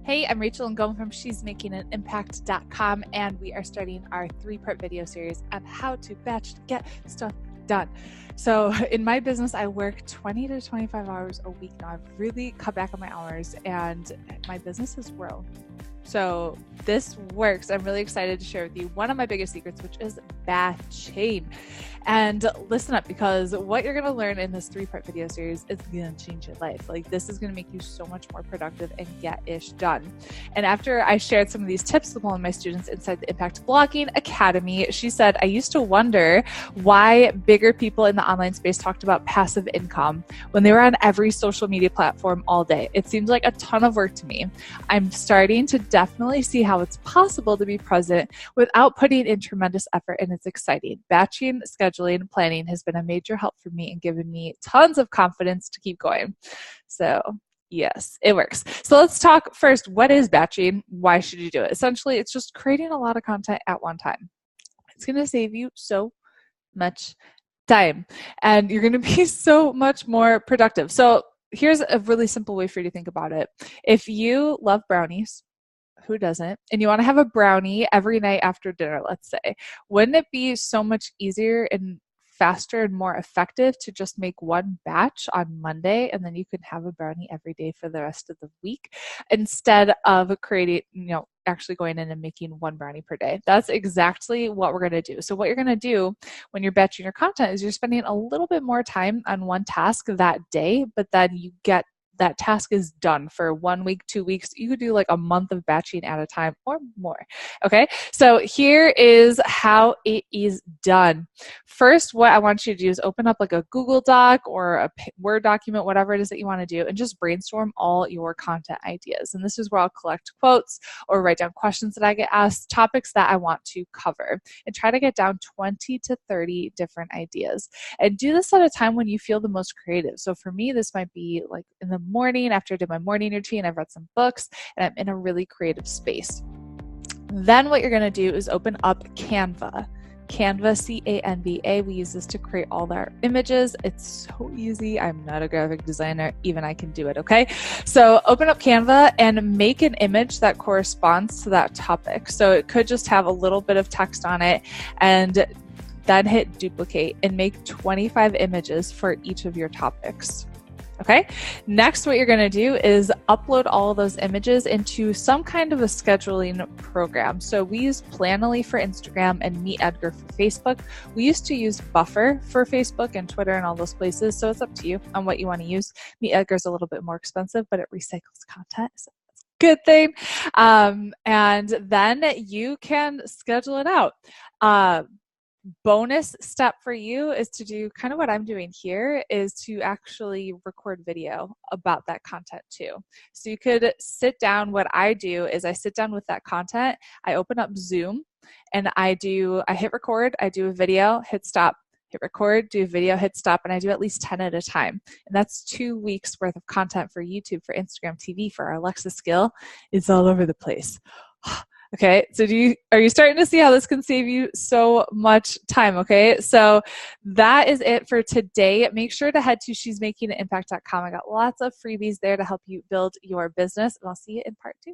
Hey, I'm Rachel Ngom from She's Making an Impact.com, and we are starting our 3-part video series on how to batch to get stuff done. So in my business, I work 20 to 25 hours a week now. I've really cut back on my hours and my business has grown. So this works. I'm really excited to share with you one of my biggest secrets, which is batching. And listen up, because what you're going to learn in this 3-part video series is going to change your life. Like, this is going to make you so much more productive and get ish done. And after I shared some of these tips with one of my students inside the Impact Blogging Academy, she said, I used to wonder why bigger people in the online space talked about passive income when they were on every social media platform all day. It seems like a ton of work to me. I'm starting to definitely see how it's possible to be present without putting in tremendous effort, and it's exciting. Batching, scheduling, and planning has been a major help for me and given me tons of confidence to keep going. So yes, it works. So let's talk first. What is batching? Why should you do it? Essentially, it's just creating a lot of content at one time. It's going to save you so much time, and you're going to be so much more productive. So here's a really simple way for you to think about it. If you love brownies, who doesn't? And you want to have a brownie every night after dinner, let's say. Wouldn't it be so much easier and faster and more effective to just make one batch on Monday, and then you can have a brownie every day for the rest of the week, instead of creating, actually going in and making one brownie per day? That's exactly what we're going to do. So what you're going to do when you're batching your content is you're spending a little bit more time on one task that day, but then you get that task is done for 1 week, 2 weeks. You could do like a month of batching at a time or more. Okay, so here is how it is done. First, what I want you to do is open up like a Google Doc or a Word document, whatever it is that you want to do, and just brainstorm all your content ideas. And this is where I'll collect quotes or write down questions that I get asked, topics that I want to cover, and try to get down 20 to 30 different ideas. And do this at a time when you feel the most creative. So for me, this might be like in the morning after I did my morning routine. I've read some books and I'm in a really creative space. Then what you're going to do is open up Canva. Canva, C-A-N-V-A. We use this to create all our images. It's so easy. I'm not a graphic designer. Even I can do it, okay? So open up Canva and make an image that corresponds to that topic. So it could just have a little bit of text on it, and then hit duplicate and make 25 images for each of your topics. Okay, next what you're going to do is upload all of those images into some kind of a scheduling program. So we use Planoly for Instagram and MeetEdgar for Facebook. We used to use Buffer for Facebook and Twitter and all those places. So it's up to you on what you want to use. MeetEdgar is a little bit more expensive, but it recycles content. So that's a good thing. And then you can schedule it out. Bonus step for you is to do kind of what I'm doing here, is to actually record video about that content too. So you could sit down. What I do is I sit down with that content, I open up Zoom, and I hit record, I do a video, hit stop, hit record, do a video, hit stop, and I do at least 10 at a time. And that's 2 weeks worth of content for YouTube, for Instagram TV, for our Alexa skill. It's all over the place. Okay, so are you starting to see how this can save you so much time? Okay, so that is it for today. Make sure to head to shesmakinganimpact.com. I got lots of freebies there to help you build your business, and I'll see you in part 2.